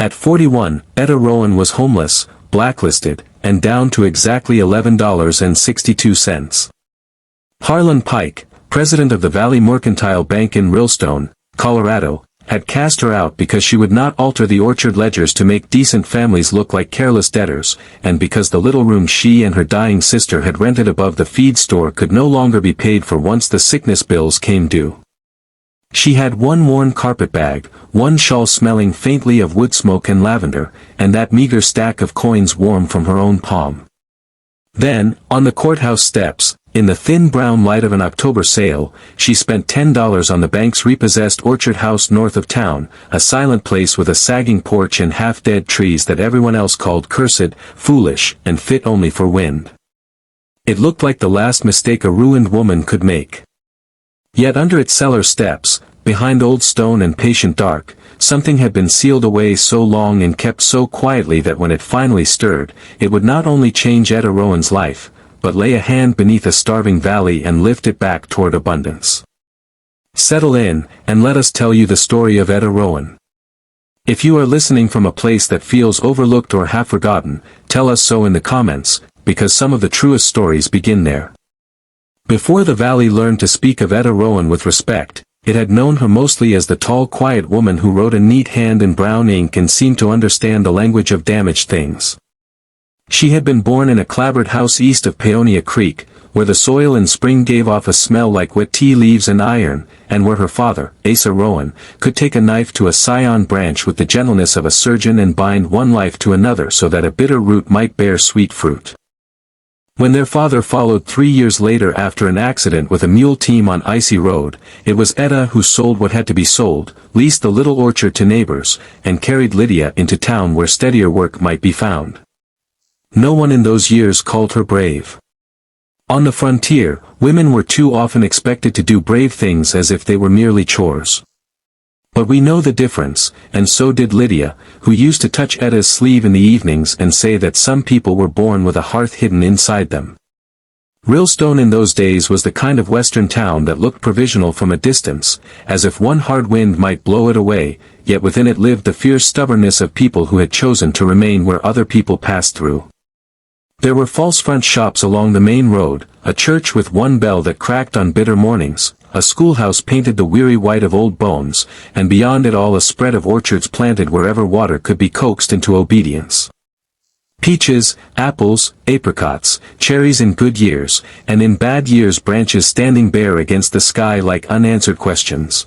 At 41, Etta Rowan was homeless, blacklisted, and down to exactly $11.62. Harlan Pike, president of the Valley Mercantile Bank in Rillstone, Colorado, had cast her out because she would not alter the orchard ledgers to make decent families look like careless debtors, and because the little room she and her dying sister had rented above the feed store could no longer be paid for once the sickness bills came due. She had one worn carpetbag, one shawl smelling faintly of wood smoke and lavender, and that meager stack of coins warm from her own palm. Then, on the courthouse steps, in the thin brown light of an October sale, she spent $10 on the bank's repossessed orchard house north of town, a silent place with a sagging porch and half-dead trees that everyone else called cursed, foolish, and fit only for wind. It looked like the last mistake a ruined woman could make. Yet under its cellar steps, behind old stone and patient dark, something had been sealed away so long and kept so quietly that when it finally stirred, it would not only change Etta Rowan's life, but lay a hand beneath a starving valley and lift it back toward abundance. Settle in, and let us tell you the story of Etta Rowan. If you are listening from a place that feels overlooked or half forgotten, tell us so in the comments, because some of the truest stories begin there. Before the valley learned to speak of Etta Rowan with respect, it had known her mostly as the tall quiet woman who wrote a neat hand in brown ink and seemed to understand the language of damaged things. She had been born in a clapboard house east of Paonia Creek, where the soil in spring gave off a smell like wet tea leaves and iron, and where her father, Asa Rowan, could take a knife to a scion branch with the gentleness of a surgeon and bind one life to another so that a bitter root might bear sweet fruit. When their father followed 3 years later after an accident with a mule team on icy road, it was Etta who sold what had to be sold, leased the little orchard to neighbors, and carried Lydia into town where steadier work might be found. No one in those years called her brave. On the frontier, women were too often expected to do brave things as if they were merely chores. But we know the difference, and so did Lydia, who used to touch Etta's sleeve in the evenings and say that some people were born with a hearth hidden inside them. Rillstone in those days was the kind of western town that looked provisional from a distance, as if one hard wind might blow it away, yet within it lived the fierce stubbornness of people who had chosen to remain where other people passed through. There were false front shops along the main road, a church with one bell that cracked on bitter mornings, a schoolhouse painted the weary white of old bones, and beyond it all a spread of orchards planted wherever water could be coaxed into obedience. Peaches, apples, apricots, cherries in good years, and in bad years branches standing bare against the sky like unanswered questions.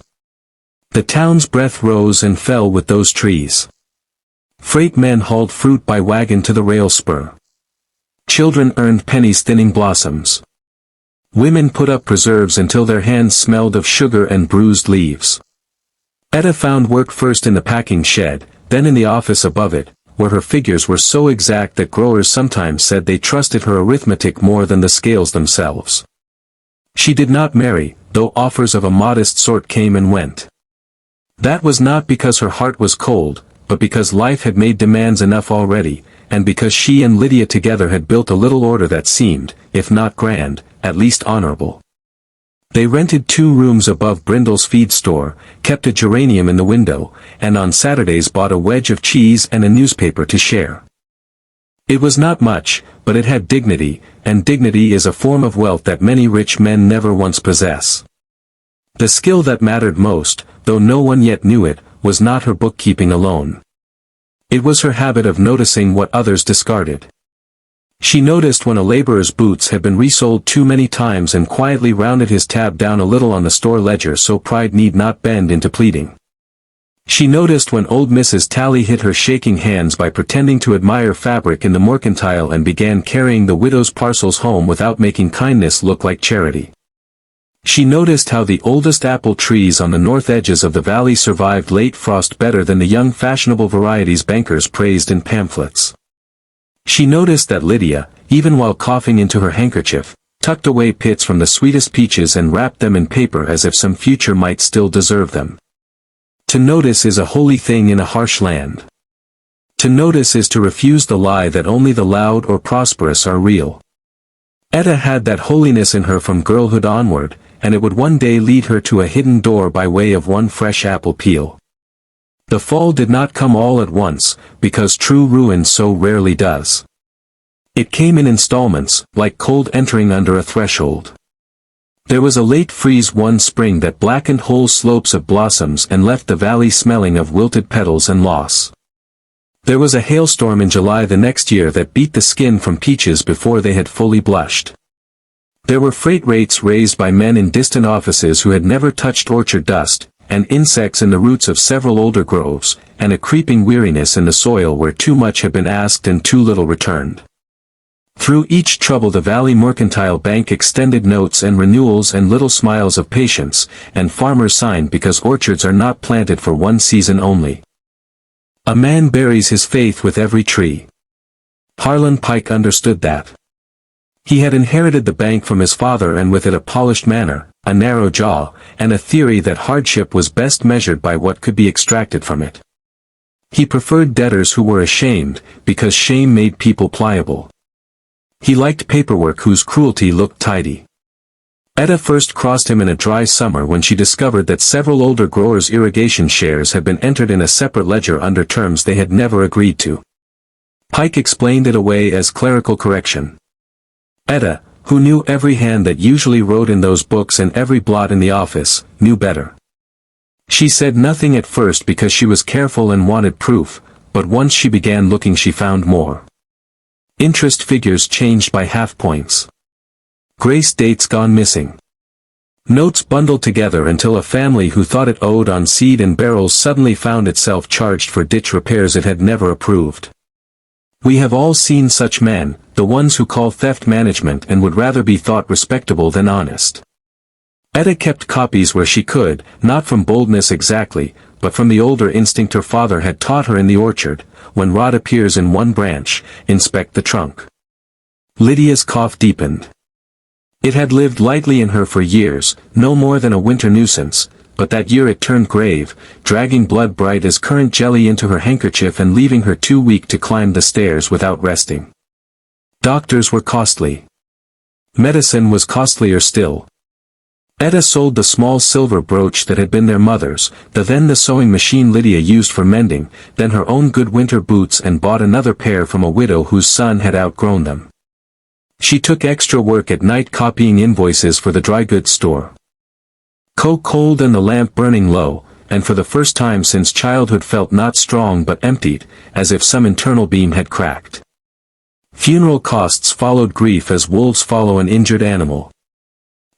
The town's breath rose and fell with those trees. Freight men hauled fruit by wagon to the rail spur. Children earned pennies thinning blossoms. Women put up preserves until their hands smelled of sugar and bruised leaves. Etta found work first in the packing shed, then in the office above it, where her figures were so exact that growers sometimes said they trusted her arithmetic more than the scales themselves. She did not marry, though offers of a modest sort came and went. That was not because her heart was cold, but because life had made demands enough already, and because she and Lydia together had built a little order that seemed, if not grand, at least honorable. They rented 2 rooms above Brindle's feed store, kept a geranium in the window, and on Saturdays bought a wedge of cheese and a newspaper to share. It was not much, but it had dignity, and dignity is a form of wealth that many rich men never once possess. The skill that mattered most, though no one yet knew it, was not her bookkeeping alone. It was her habit of noticing what others discarded. She noticed when a laborer's boots had been resold too many times and quietly rounded his tab down a little on the store ledger so pride need not bend into pleading. She noticed when old Mrs. Tally hid her shaking hands by pretending to admire fabric in the mercantile and began carrying the widow's parcels home without making kindness look like charity. She noticed how the oldest apple trees on the north edges of the valley survived late frost better than the young fashionable varieties bankers praised in pamphlets. She noticed that Lydia, even while coughing into her handkerchief, tucked away pits from the sweetest peaches and wrapped them in paper as if some future might still deserve them. To notice is a holy thing in a harsh land. To notice is to refuse the lie that only the loud or prosperous are real. Etta had that holiness in her from girlhood onward, and it would one day lead her to a hidden door by way of one fresh apple peel. The fall did not come all at once, because true ruin so rarely does. It came in installments, like cold entering under a threshold. There was a late freeze one spring that blackened whole slopes of blossoms and left the valley smelling of wilted petals and loss. There was a hailstorm in July the next year that beat the skin from peaches before they had fully blushed. There were freight rates raised by men in distant offices who had never touched orchard dust, and insects in the roots of several older groves, and a creeping weariness in the soil where too much had been asked and too little returned. Through each trouble the Valley Mercantile Bank extended notes and renewals and little smiles of patience, and farmers signed because orchards are not planted for one season only. A man buries his faith with every tree. Harlan Pike understood that. He had inherited the bank from his father, and with it a polished manner, a narrow jaw, and a theory that hardship was best measured by what could be extracted from it. He preferred debtors who were ashamed, because shame made people pliable. He liked paperwork whose cruelty looked tidy. Etta first crossed him in a dry summer when she discovered that several older growers' irrigation shares had been entered in a separate ledger under terms they had never agreed to. Pike explained it away as clerical correction. Etta, who knew every hand that usually wrote in those books and every blot in the office, knew better. She said nothing at first because she was careful and wanted proof, but once she began looking she found more. Interest figures changed by half points. Grace dates gone missing. Notes bundled together until a family who thought it owed on seed and barrels suddenly found itself charged for ditch repairs it had never approved. We have all seen such men, the ones who call theft management and would rather be thought respectable than honest. Etta kept copies where she could, not from boldness exactly, but from the older instinct her father had taught her in the orchard: when rot appears in one branch, inspect the trunk. Lydia's cough deepened. It had lived lightly in her for years, no more than a winter nuisance, but that year it turned grave, dragging blood bright as currant jelly into her handkerchief and leaving her too weak to climb the stairs without resting. Doctors were costly. Medicine was costlier still. Etta sold the small silver brooch that had been their mother's, then the sewing machine Lydia used for mending, then her own good winter boots, and bought another pair from a widow whose son had outgrown them. She took extra work at night copying invoices for the dry goods store. Cold and the lamp burning low, and for the first time since childhood felt not strong but emptied, as if some internal beam had cracked. Funeral costs followed grief as wolves follow an injured animal.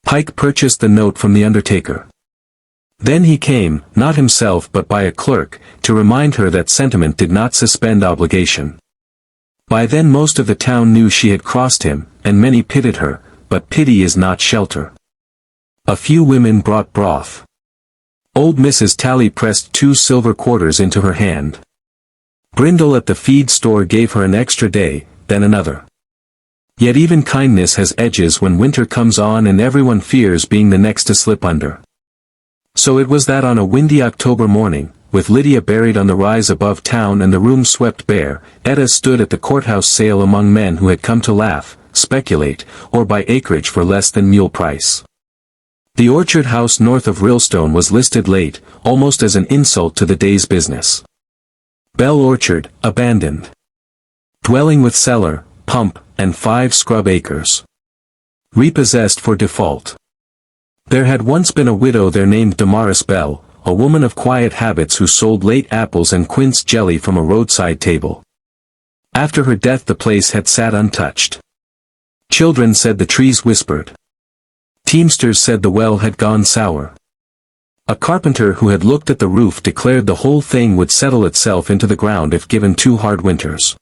Pike purchased the note from the undertaker. Then he came, not himself but by a clerk, to remind her that sentiment did not suspend obligation. By then most of the town knew she had crossed him, and many pitied her, but pity is not shelter. A few women brought broth. Old Mrs. Tally pressed 2 silver quarters into her hand. Brindle at the feed store gave her an extra day, then another. Yet even kindness has edges when winter comes on and everyone fears being the next to slip under. So it was that on a windy October morning, with Lydia buried on the rise above town and the room swept bare, Etta stood at the courthouse sale among men who had come to laugh, speculate, or buy acreage for less than mule price. The orchard house north of Rillstone was listed late, almost as an insult to the day's business. Bell Orchard, abandoned. Dwelling with cellar, pump, and 5 scrub acres. Repossessed for default. There had once been a widow there named Damaris Bell, a woman of quiet habits who sold late apples and quince jelly from a roadside table. After her death the place had sat untouched. Children said the trees whispered. Teamsters said the well had gone sour. A carpenter who had looked at the roof declared the whole thing would settle itself into the ground if given 2 hard winters.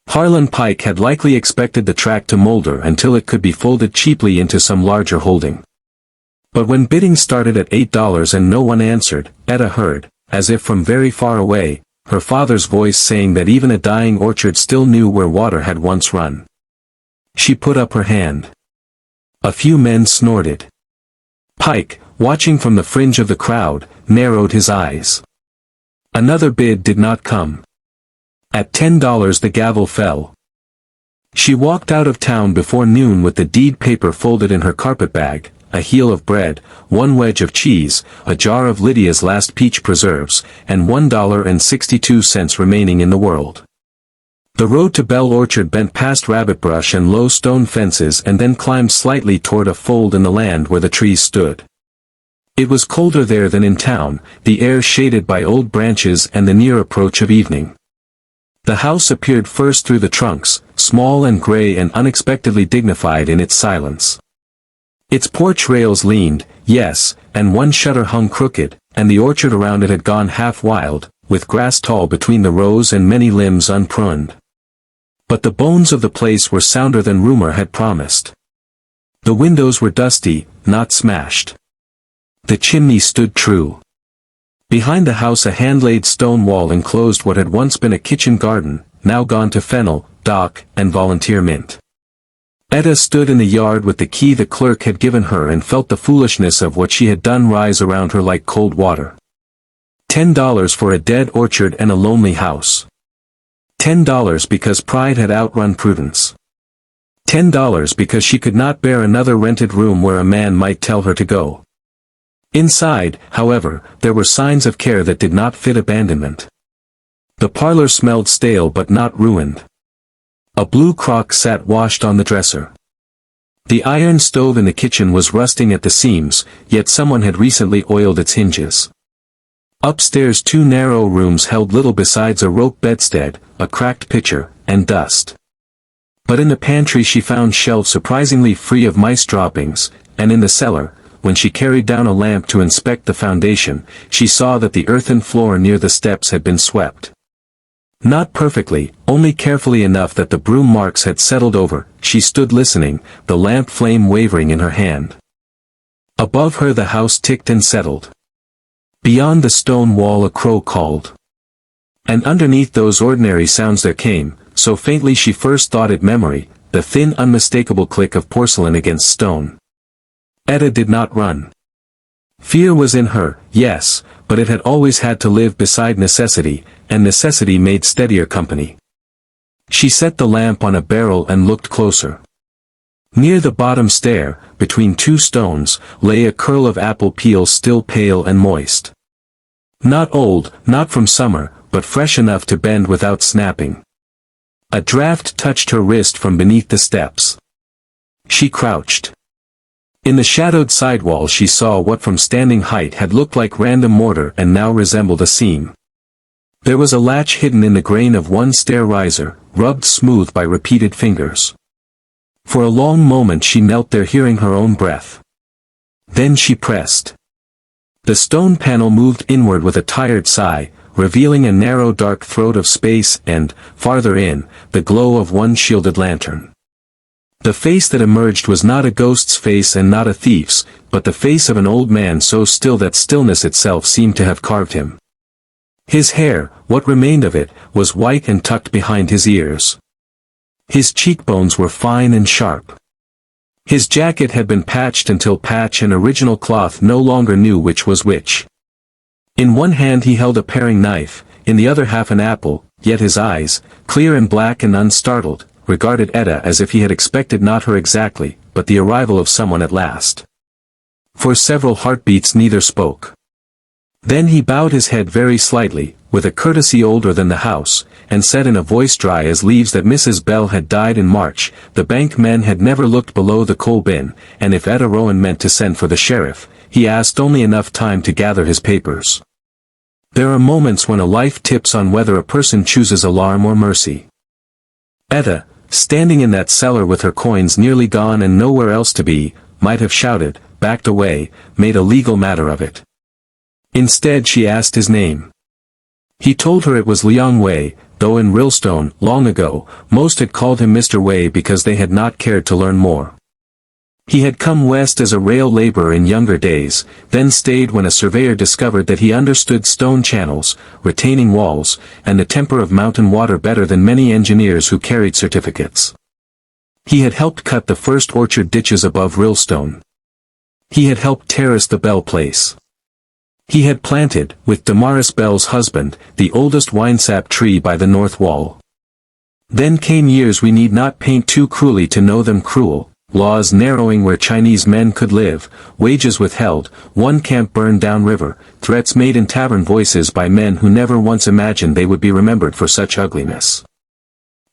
Harlan Pike had likely expected the tract to molder until it could be folded cheaply into some larger holding. But when bidding started at $8 and no one answered, Etta heard, as if from very far away, her father's voice saying that even a dying orchard still knew where water had once run. She put up her hand. A few men snorted. Pike, watching from the fringe of the crowd, narrowed his eyes. Another bid did not come. At $10 the gavel fell. She walked out of town before noon with the deed paper folded in her carpetbag, a heel of bread, one wedge of cheese, a jar of Lydia's last peach preserves, and $1.62 remaining in the world. The road to Bell Orchard bent past rabbit brush and low stone fences and then climbed slightly toward a fold in the land where the trees stood. It was colder there than in town, the air shaded by old branches and the near approach of evening. The house appeared first through the trunks, small and gray and unexpectedly dignified in its silence. Its porch rails leaned, yes, and one shutter hung crooked, and the orchard around it had gone half wild, with grass tall between the rows and many limbs unpruned. But the bones of the place were sounder than rumor had promised. The windows were dusty, not smashed. The chimney stood true. Behind the house a hand-laid stone wall enclosed what had once been a kitchen garden, now gone to fennel, dock, and volunteer mint. Etta stood in the yard with the key the clerk had given her and felt the foolishness of what she had done rise around her like cold water. $10 for a dead orchard and a lonely house. $10 because pride had outrun prudence. $10 because she could not bear another rented room where a man might tell her to go. Inside, however, there were signs of care that did not fit abandonment. The parlor smelled stale but not ruined. A blue crock sat washed on the dresser. The iron stove in the kitchen was rusting at the seams, yet someone had recently oiled its hinges. Upstairs 2 narrow rooms held little besides a rope bedstead, a cracked pitcher, and dust. But in the pantry she found shelves surprisingly free of mice droppings, and in the cellar, when she carried down a lamp to inspect the foundation, she saw that the earthen floor near the steps had been swept. Not perfectly, only carefully enough that the broom marks had settled over. She stood listening, the lamp flame wavering in her hand. Above her the house ticked and settled. Beyond the stone wall a crow called. And underneath those ordinary sounds there came, so faintly she first thought it memory, the thin unmistakable click of porcelain against stone. Etta did not run. Fear was in her, yes, but it had always had to live beside necessity, and necessity made steadier company. She set the lamp on a barrel and looked closer. Near the bottom stair, between 2 stones, lay a curl of apple peel still pale and moist. Not old, not from summer, but fresh enough to bend without snapping. A draught touched her wrist from beneath the steps. She crouched. In the shadowed sidewall she saw what from standing height had looked like random mortar and now resembled a seam. There was a latch hidden in the grain of one stair riser, rubbed smooth by repeated fingers. For a long moment she knelt there hearing her own breath. Then she pressed. The stone panel moved inward with a tired sigh, revealing a narrow dark throat of space and, farther in, the glow of one shielded lantern. The face that emerged was not a ghost's face and not a thief's, but the face of an old man so still that stillness itself seemed to have carved him. His hair, what remained of it, was white and tucked behind his ears. His cheekbones were fine and sharp. His jacket had been patched until patch and original cloth no longer knew which was which. In one hand he held a paring knife, in the other half an apple, yet his eyes, clear and black and unstartled, regarded Etta as if he had expected not her exactly, but the arrival of someone at last. For several heartbeats neither spoke. Then he bowed his head very slightly, with a courtesy older than the house, and said in a voice dry as leaves that Mrs. Bell had died in March. The bank men had never looked below the coal bin, and if Etta Rowan meant to send for the sheriff, he asked only enough time to gather his papers. There are moments when a life tips on whether a person chooses alarm or mercy. Etta, standing in that cellar with her coins nearly gone and nowhere else to be, might have shouted, backed away, made a legal matter of it. Instead she asked his name. He told her it was Leon Way, though in Rillstone, long ago, most had called him Mr. Way because they had not cared to learn more. He had come west as a rail laborer in younger days, then stayed when a surveyor discovered that he understood stone channels, retaining walls, and the temper of mountain water better than many engineers who carried certificates. He had helped cut the first orchard ditches above Rillstone. He had helped terrace the Bell place. He had planted, with Damaris Bell's husband, the oldest winesap tree by the north wall. Then came years we need not paint too cruelly to know them cruel, laws narrowing where Chinese men could live, wages withheld, one camp burned down river, threats made in tavern voices by men who never once imagined they would be remembered for such ugliness.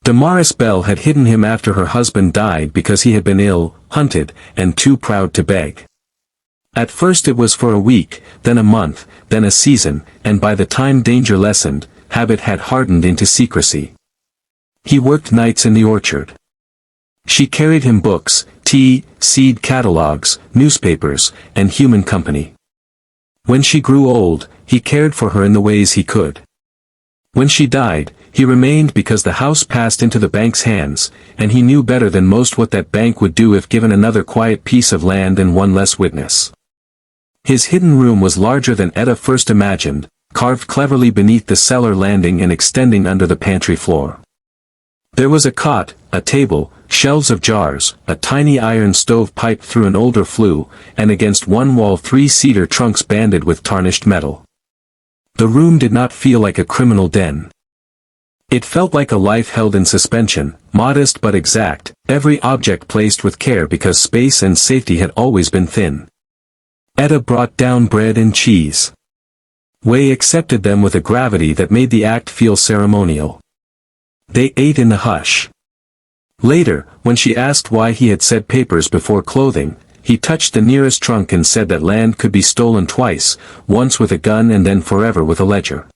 Damaris Bell had hidden him after her husband died because he had been ill, hunted, and too proud to beg. At first it was for a week, then a month, then a season, and by the time danger lessened, habit had hardened into secrecy. He worked nights in the orchard. She carried him books, tea, seed catalogs, newspapers, and human company. When she grew old, he cared for her in the ways he could. When she died, he remained because the house passed into the bank's hands, and he knew better than most what that bank would do if given another quiet piece of land and one less witness. His hidden room was larger than Etta first imagined, carved cleverly beneath the cellar landing and extending under the pantry floor. There was a cot, a table, shelves of jars, a tiny iron stove piped through an older flue, and against one wall 3 cedar trunks banded with tarnished metal. The room did not feel like a criminal den. It felt like a life held in suspension, modest but exact, every object placed with care because space and safety had always been thin. Etta brought down bread and cheese. Wei accepted them with a gravity that made the act feel ceremonial. They ate in the hush. Later, when she asked why he had said papers before clothing, he touched the nearest trunk and said that land could be stolen twice, once with a gun and then forever with a ledger.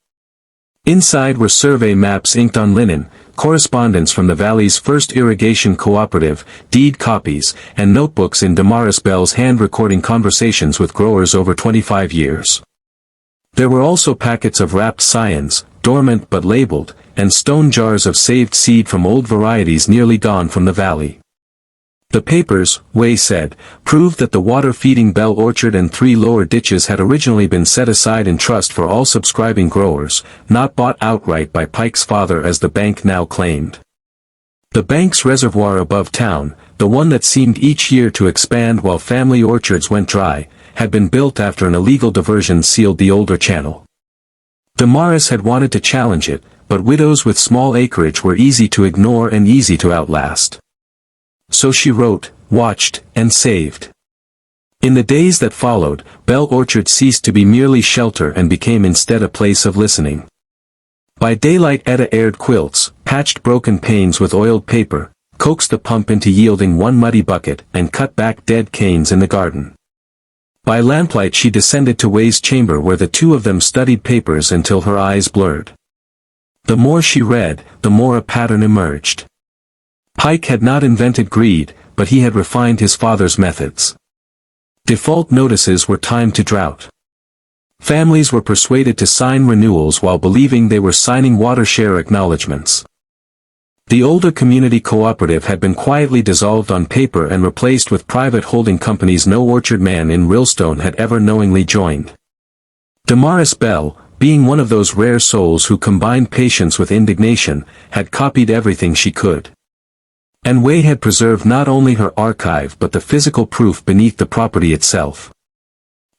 Inside were survey maps inked on linen, correspondence from the valley's first irrigation cooperative, deed copies, and notebooks in Damaris Bell's hand recording conversations with growers over 25 years. There were also packets of wrapped scions, dormant but labeled, and stone jars of saved seed from old varieties nearly gone from the valley. The papers, Wei said, proved that the water-feeding Bell Orchard and 3 lower ditches had originally been set aside in trust for all subscribing growers, not bought outright by Pike's father as the bank now claimed. The bank's reservoir above town, the one that seemed each year to expand while family orchards went dry, had been built after an illegal diversion sealed the older channel. Damaris had wanted to challenge it, but widows with small acreage were easy to ignore and easy to outlast. So she wrote, watched, and saved. In the days that followed, Bell Orchard ceased to be merely shelter and became instead a place of listening. By daylight Etta aired quilts, patched broken panes with oiled paper, coaxed the pump into yielding one muddy bucket, and cut back dead canes in the garden. By lamplight she descended to Wei's chamber where the two of them studied papers until her eyes blurred. The more she read, the more a pattern emerged. Pike had not invented greed, but he had refined his father's methods. Default notices were timed to drought. Families were persuaded to sign renewals while believing they were signing water share acknowledgments. The older community cooperative had been quietly dissolved on paper and replaced with private holding companies no orchard man in Rillstone had ever knowingly joined. Damaris Bell, being one of those rare souls who combined patience with indignation, had copied everything she could. And Wei had preserved not only her archive but the physical proof beneath the property itself.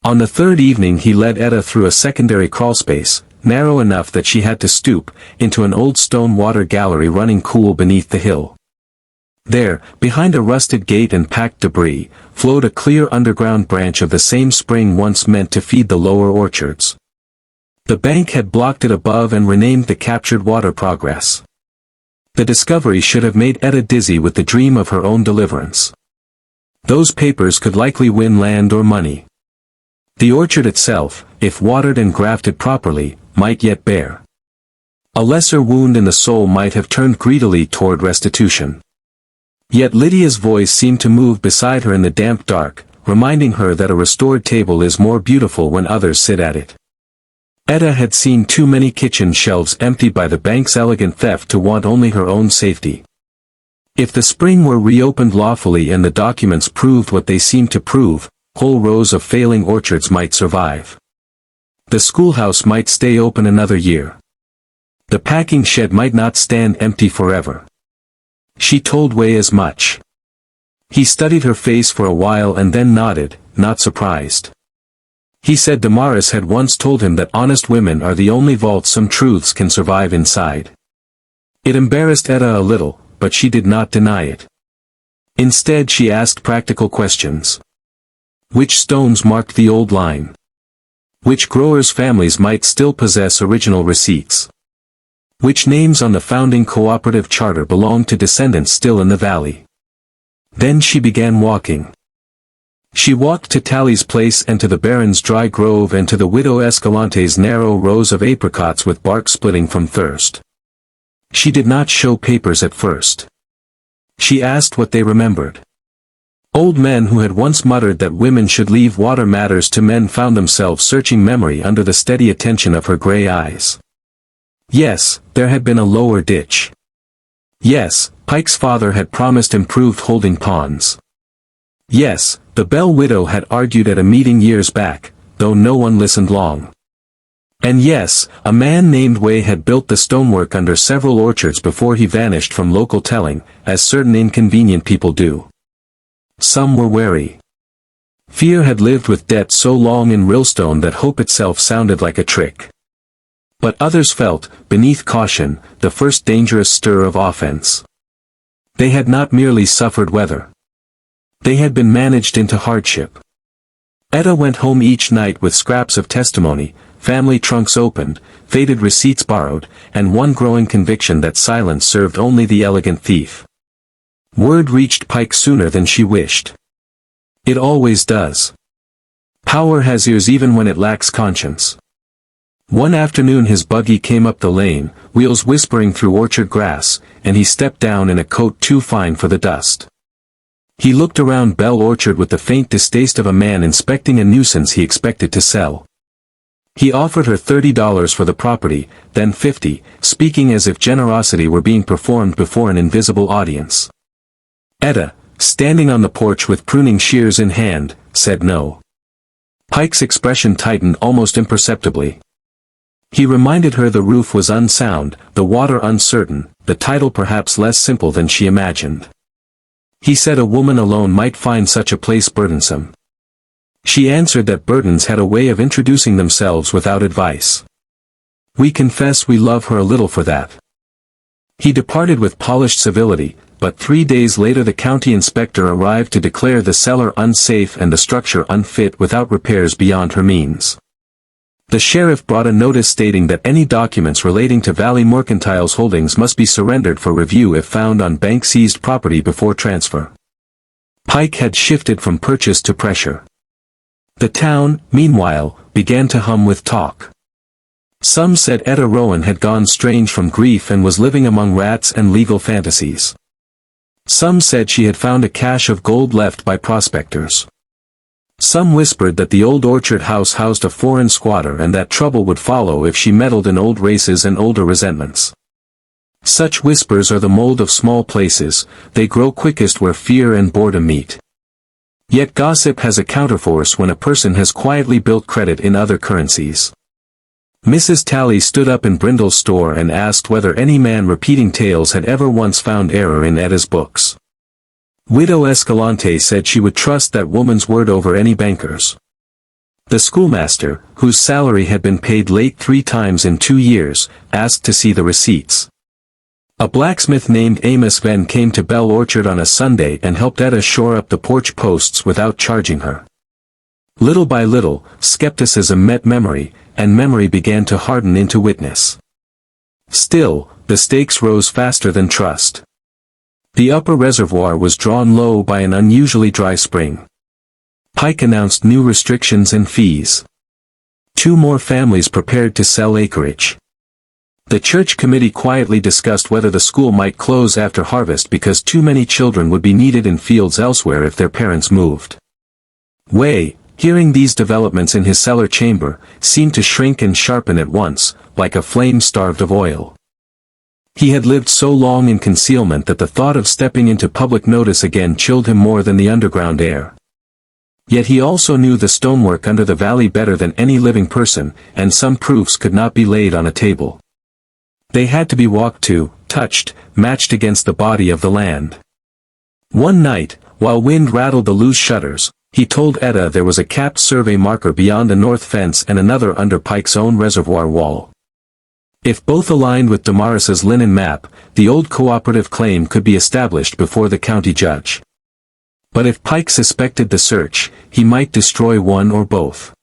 On the third evening he led Etta through a secondary crawlspace, narrow enough that she had to stoop, into an old stone water gallery running cool beneath the hill. There, behind a rusted gate and packed debris, flowed a clear underground branch of the same spring once meant to feed the lower orchards. The bank had blocked it above and renamed the captured water Progress. The discovery should have made Etta dizzy with the dream of her own deliverance. Those papers could likely win land or money. The orchard itself, if watered and grafted properly, might yet bear. A lesser wound in the soul might have turned greedily toward restitution. Yet Lydia's voice seemed to move beside her in the damp dark, reminding her that a restored table is more beautiful when others sit at it. Etta had seen too many kitchen shelves emptied by the bank's elegant theft to want only her own safety. If the spring were reopened lawfully and the documents proved what they seemed to prove, whole rows of failing orchards might survive. The schoolhouse might stay open another year. The packing shed might not stand empty forever. She told Wei as much. He studied her face for a while and then nodded, not surprised. He said Damaris had once told him that honest women are the only vault some truths can survive inside. It embarrassed Etta a little, but she did not deny it. Instead she asked practical questions. Which stones marked the old line? Which growers' families might still possess original receipts? Which names on the founding cooperative charter belonged to descendants still in the valley? Then she began walking. She walked to Tally's place and to the Baron's dry grove and to the widow Escalante's narrow rows of apricots with bark splitting from thirst. She did not show papers at first. She asked what they remembered. Old men who had once muttered that women should leave water matters to men found themselves searching memory under the steady attention of her gray eyes. Yes, there had been a lower ditch. Yes, Pike's father had promised improved holding ponds. Yes, the Bell widow had argued at a meeting years back, though no one listened long. And yes, a man named Way had built the stonework under several orchards before he vanished from local telling, as certain inconvenient people do. Some were wary. Fear had lived with debt so long in Rillstone that hope itself sounded like a trick. But others felt, beneath caution, the first dangerous stir of offense. They had not merely suffered weather. They had been managed into hardship. Etta went home each night with scraps of testimony, family trunks opened, faded receipts borrowed, and one growing conviction that silence served only the elegant thief. Word reached Pike sooner than she wished. It always does. Power has ears even when it lacks conscience. One afternoon his buggy came up the lane, wheels whispering through orchard grass, and he stepped down in a coat too fine for the dust. He looked around Bell Orchard with the faint distaste of a man inspecting a nuisance he expected to sell. He offered her $30 for the property, then $50, speaking as if generosity were being performed before an invisible audience. Etta, standing on the porch with pruning shears in hand, said no. Pike's expression tightened almost imperceptibly. He reminded her the roof was unsound, the water uncertain, the title perhaps less simple than she imagined. He said a woman alone might find such a place burdensome. She answered that burdens had a way of introducing themselves without advice. We confess we love her a little for that. He departed with polished civility, but 3 days later the county inspector arrived to declare the cellar unsafe and the structure unfit without repairs beyond her means. The sheriff brought a notice stating that any documents relating to Valley Mercantile's holdings must be surrendered for review if found on bank-seized property before transfer. Pike had shifted from purchase to pressure. The town, meanwhile, began to hum with talk. Some said Etta Rowan had gone strange from grief and was living among rats and legal fantasies. Some said she had found a cache of gold left by prospectors. Some whispered that the old orchard house housed a foreign squatter and that trouble would follow if she meddled in old races and older resentments. Such whispers are the mold of small places, they grow quickest where fear and boredom meet. Yet gossip has a counterforce when a person has quietly built credit in other currencies. Mrs. Tally stood up in Brindle's store and asked whether any man repeating tales had ever once found error in Etta's books. Widow Escalante said she would trust that woman's word over any banker's. The schoolmaster, whose salary had been paid late 3 times in 2 years, asked to see the receipts. A blacksmith named Amos Venn came to Bell Orchard on a Sunday and helped Etta shore up the porch posts without charging her. Little by little, skepticism met memory, and memory began to harden into witness. Still, the stakes rose faster than trust. The upper reservoir was drawn low by an unusually dry spring. Pike announced new restrictions and fees. 2 more families prepared to sell acreage. The church committee quietly discussed whether the school might close after harvest because too many children would be needed in fields elsewhere if their parents moved. Way, hearing these developments in his cellar chamber, seemed to shrink and sharpen at once, like a flame starved of oil. He had lived so long in concealment that the thought of stepping into public notice again chilled him more than the underground air. Yet he also knew the stonework under the valley better than any living person, and some proofs could not be laid on a table. They had to be walked to, touched, matched against the body of the land. One night, while wind rattled the loose shutters, he told Etta there was a capped survey marker beyond the north fence and another under Pike's own reservoir wall. If both aligned with Damaris's linen map, the old cooperative claim could be established before the county judge. But if Pike suspected the search, he might destroy one or both.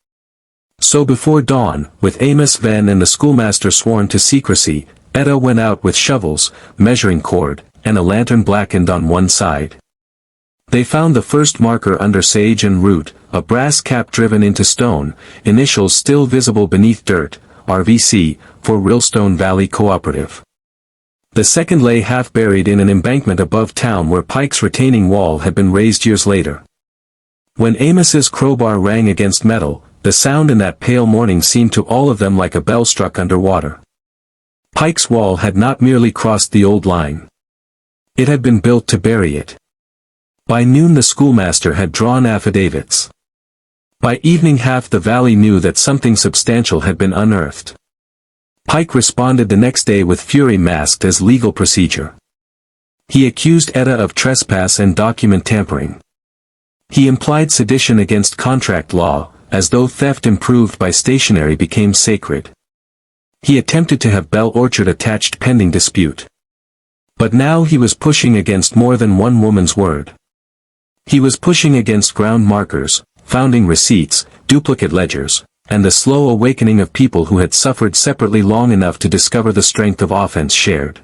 So before dawn, with Amos Venn and the schoolmaster sworn to secrecy, Etta went out with shovels, measuring cord, and a lantern blackened on one side. They found the first marker under sage and root, a brass cap driven into stone, initials still visible beneath dirt, RVC, for Rillstone Valley Cooperative. The second lay half buried in an embankment above town where Pike's retaining wall had been raised years later. When Amos's crowbar rang against metal, the sound in that pale morning seemed to all of them like a bell struck underwater. Pike's wall had not merely crossed the old line. It had been built to bury it. By noon the schoolmaster had drawn affidavits. By evening half the valley knew that something substantial had been unearthed. Pike responded the next day with fury masked as legal procedure. He accused Etta of trespass and document tampering. He implied sedition against contract law, as though theft improved by stationery became sacred. He attempted to have Bell Orchard attached pending dispute. But now he was pushing against more than one woman's word. He was pushing against ground markers, founding receipts, duplicate ledgers, and the slow awakening of people who had suffered separately long enough to discover the strength of offense shared.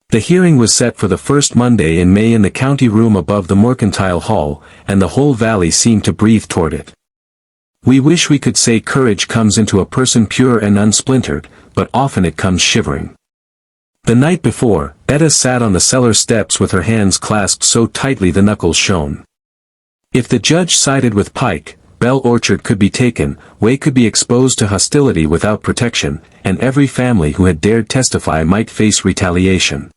The hearing was set for the first Monday in May in the county room above the Mercantile Hall, and the whole valley seemed to breathe toward it. We wish we could say courage comes into a person pure and unsplintered, but often it comes shivering. The night before, Etta sat on the cellar steps with her hands clasped so tightly the knuckles shone. If the judge sided with Pike, Bell Orchard could be taken, Way could be exposed to hostility without protection, and every family who had dared testify might face retaliation.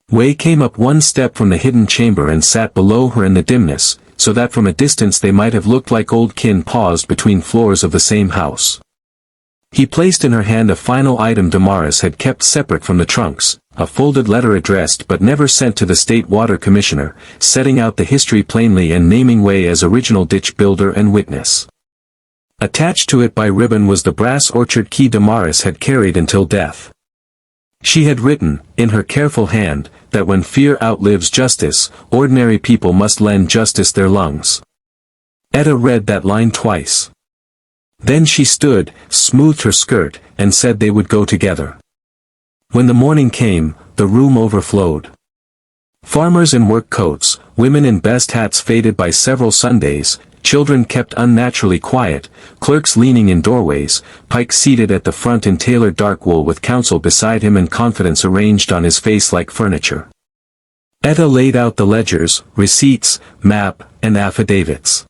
Way came up one step from the hidden chamber and sat below her in the dimness, so that from a distance they might have looked like old kin paused between floors of the same house. He placed in her hand a final item Damaris had kept separate from the trunks, a folded letter addressed but never sent to the State Water Commissioner, setting out the history plainly and naming Way as original ditch builder and witness. Attached to it by ribbon was the brass orchard key Damaris had carried until death. She had written, in her careful hand, that when fear outlives justice, ordinary people must lend justice their lungs. Etta read that line twice. Then she stood, smoothed her skirt, and said they would go together. When the morning came, the room overflowed. Farmers in work coats, women in best hats faded by several Sundays, children kept unnaturally quiet, clerks leaning in doorways, Pike seated at the front in tailored dark wool with counsel beside him and confidence arranged on his face like furniture. Etta laid out the ledgers, receipts, map, and affidavits.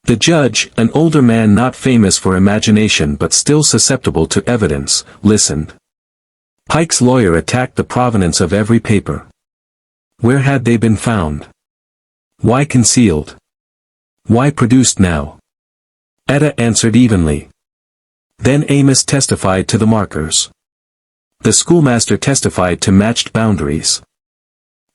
The judge, an older man not famous for imagination but still susceptible to evidence, listened. Pike's lawyer attacked the provenance of every paper. Where had they been found? Why concealed? Why produced now? Etta answered evenly. Then Amos testified to the markers. The schoolmaster testified to matched boundaries.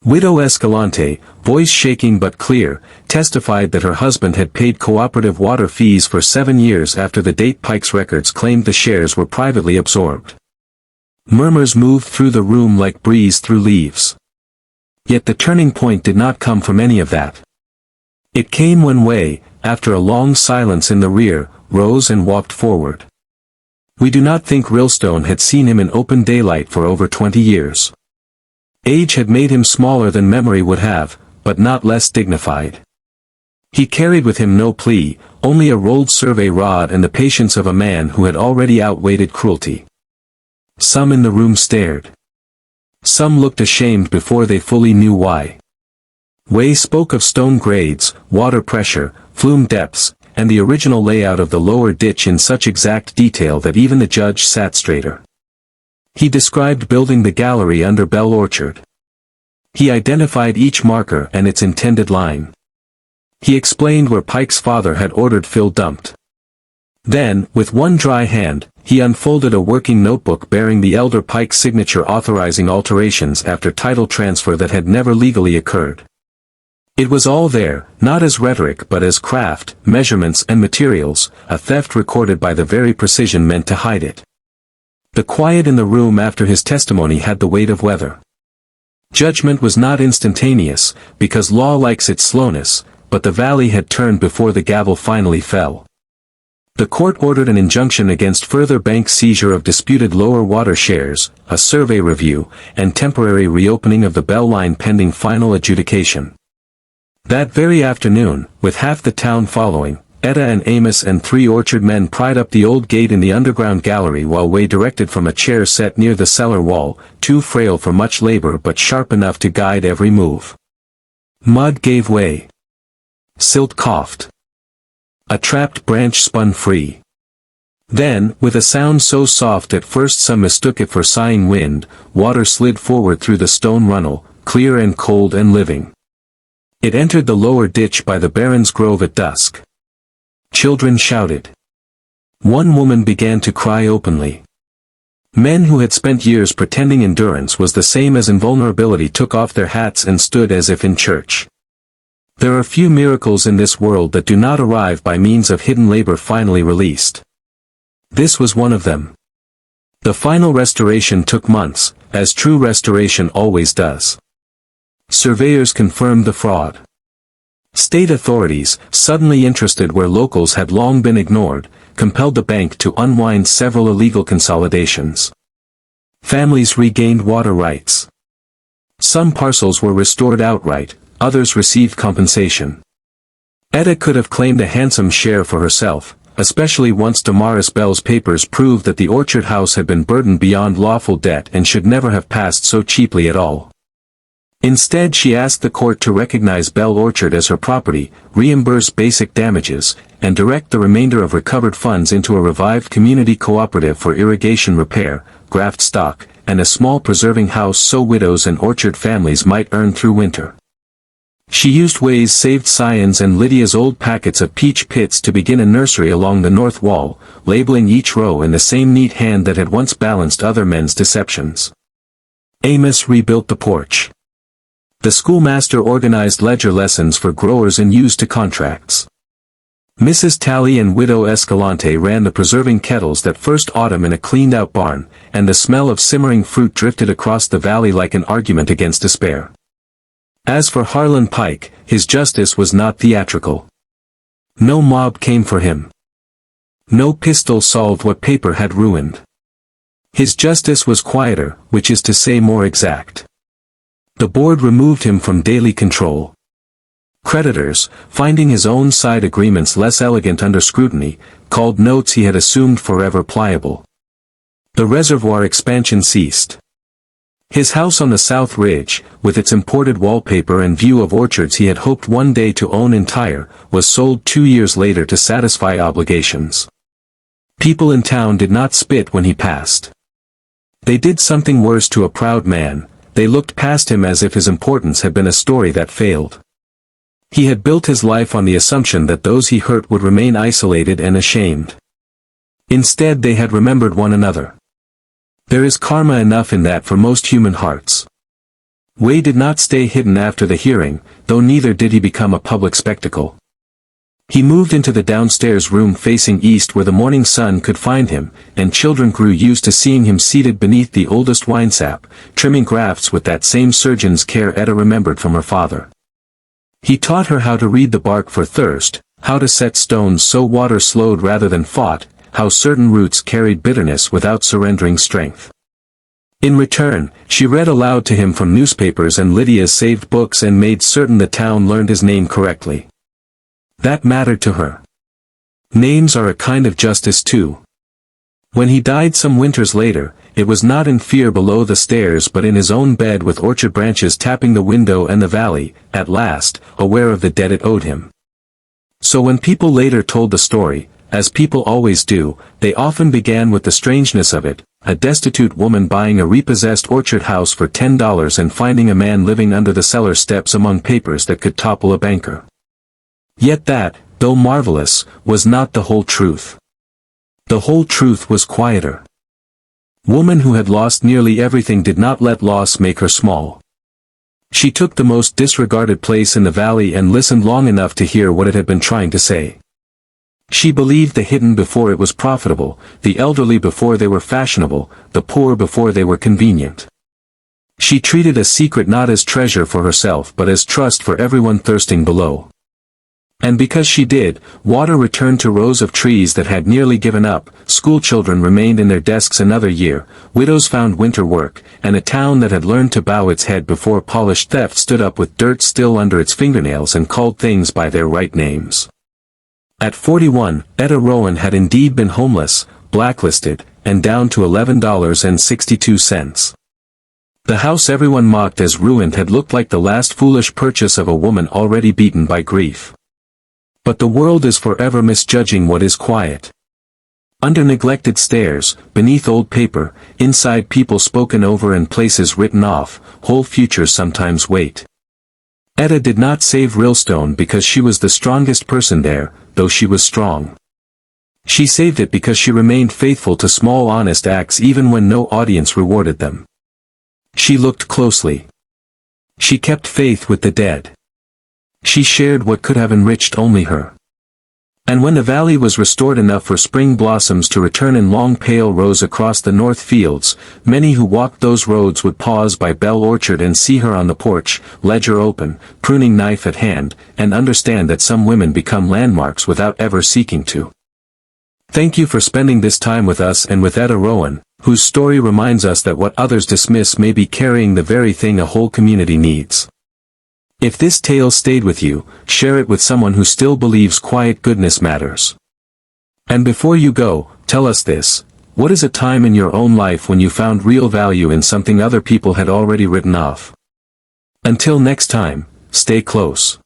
Widow Escalante, voice shaking but clear, testified that her husband had paid cooperative water fees for 7 years after the date Pike's records claimed the shares were privately absorbed. Murmurs moved through the room like breeze through leaves. Yet the turning point did not come from any of that. It came when Way, after a long silence in the rear, rose and walked forward. We do not think Rillstone had seen him in open daylight for over 20 years. Age had made him smaller than memory would have, but not less dignified. He carried with him no plea, only a rolled survey rod and the patience of a man who had already outweighed cruelty. Some in the room stared. Some looked ashamed before they fully knew why. Way spoke of stone grades, water pressure, flume depths, and the original layout of the lower ditch in such exact detail that even the judge sat straighter. He described building the gallery under Bell Orchard. He identified each marker and its intended line. He explained where Pike's father had ordered fill dumped. Then, with one dry hand, he unfolded a working notebook bearing the elder Pike's signature authorizing alterations after title transfer that had never legally occurred. It was all there, not as rhetoric but as craft, measurements and materials, a theft recorded by the very precision meant to hide it. The quiet in the room after his testimony had the weight of weather. Judgment was not instantaneous, because law likes its slowness, but the valley had turned before the gavel finally fell. The court ordered an injunction against further bank seizure of disputed lower water shares, a survey review, and temporary reopening of the Bell Line pending final adjudication. That very afternoon, with half the town following, Etta and Amos and 3 orchard men pried up the old gate in the underground gallery while Way directed from a chair set near the cellar wall, too frail for much labor but sharp enough to guide every move. Mud gave way. Silt coughed. A trapped branch spun free. Then, with a sound so soft at first some mistook it for sighing wind, water slid forward through the stone runnel, clear and cold and living. It entered the lower ditch by the Baron's Grove at dusk. Children shouted. One woman began to cry openly. Men who had spent years pretending endurance was the same as invulnerability took off their hats and stood as if in church. There are few miracles in this world that do not arrive by means of hidden labor finally released. This was one of them. The final restoration took months, as true restoration always does. Surveyors confirmed the fraud. State authorities, suddenly interested where locals had long been ignored, compelled the bank to unwind several illegal consolidations. Families regained water rights. Some parcels were restored outright, others received compensation. Etta could have claimed a handsome share for herself, especially once Damaris Bell's papers proved that the orchard house had been burdened beyond lawful debt and should never have passed so cheaply at all. Instead she asked the court to recognize Bell Orchard as her property, reimburse basic damages, and direct the remainder of recovered funds into a revived community cooperative for irrigation repair, graft stock, and a small preserving house so widows and orchard families might earn through winter. She used Way's saved scions and Lydia's old packets of peach pits to begin a nursery along the north wall, labeling each row in the same neat hand that had once balanced other men's deceptions. Amos rebuilt the porch. The schoolmaster organized ledger lessons for growers and used to contracts. Mrs. Talley and Widow Escalante ran the preserving kettles that first autumn in a cleaned-out barn, and the smell of simmering fruit drifted across the valley like an argument against despair. As for Harlan Pike, his justice was not theatrical. No mob came for him. No pistol solved what paper had ruined. His justice was quieter, which is to say more exact. The board removed him from daily control. Creditors, finding his own side agreements less elegant under scrutiny, called notes he had assumed forever pliable. The reservoir expansion ceased. His house on the South Ridge, with its imported wallpaper and view of orchards he had hoped one day to own entire, was sold 2 years later to satisfy obligations. People in town did not spit when he passed. They did something worse to a proud man, they looked past him as if his importance had been a story that failed. He had built his life on the assumption that those he hurt would remain isolated and ashamed. Instead they had remembered one another. There is karma enough in that for most human hearts. Way did not stay hidden after the hearing, though neither did he become a public spectacle. He moved into the downstairs room facing east where the morning sun could find him, and children grew used to seeing him seated beneath the oldest winesap, trimming grafts with that same surgeon's care Etta remembered from her father. He taught her how to read the bark for thirst, how to set stones so water slowed rather than fought, how certain roots carried bitterness without surrendering strength. In return, she read aloud to him from newspapers and Lydia's saved books and made certain the town learned his name correctly. That mattered to her. Names are a kind of justice too. When he died some winters later, it was not in fear below the stairs but in his own bed with orchard branches tapping the window and the valley, at last, aware of the debt it owed him. So when people later told the story, as people always do, they often began with the strangeness of it, a destitute woman buying a repossessed orchard house for $10 and finding a man living under the cellar steps among papers that could topple a banker. Yet that, though marvelous, was not the whole truth. The whole truth was quieter. Woman who had lost nearly everything did not let loss make her small. She took the most disregarded place in the valley and listened long enough to hear what it had been trying to say. She believed the hidden before it was profitable, the elderly before they were fashionable, the poor before they were convenient. She She treated a secret not as treasure for herself but as trust for everyone thirsting below. And because she did, water returned to rows of trees that had nearly given up, schoolchildren remained in their desks another year, widows found winter work, and a town that had learned to bow its head before polished theft stood up with dirt still under its fingernails and called things by their right names. At 41, Etta Rowan had indeed been homeless, blacklisted, and down to $11.62. The house everyone mocked as ruined had looked like the last foolish purchase of a woman already beaten by grief. But the world is forever misjudging what is quiet. Under neglected stairs, beneath old paper, inside people spoken over and places written off, whole futures sometimes wait. Etta did not save Rillstone because she was the strongest person there, though she was strong. She saved it because she remained faithful to small honest acts even when no audience rewarded them. She looked closely. She kept faith with the dead. She shared what could have enriched only her. And when the valley was restored enough for spring blossoms to return in long pale rows across the north fields, many who walked those roads would pause by Bell Orchard and see her on the porch, ledger open, pruning knife at hand, and understand that some women become landmarks without ever seeking to. Thank you for spending this time with us and with Etta Rowan, whose story reminds us that what others dismiss may be carrying the very thing a whole community needs. If this tale stayed with you, share it with someone who still believes quiet goodness matters. And before you go, tell us this: what is a time in your own life when you found real value in something other people had already written off? Until next time, stay close.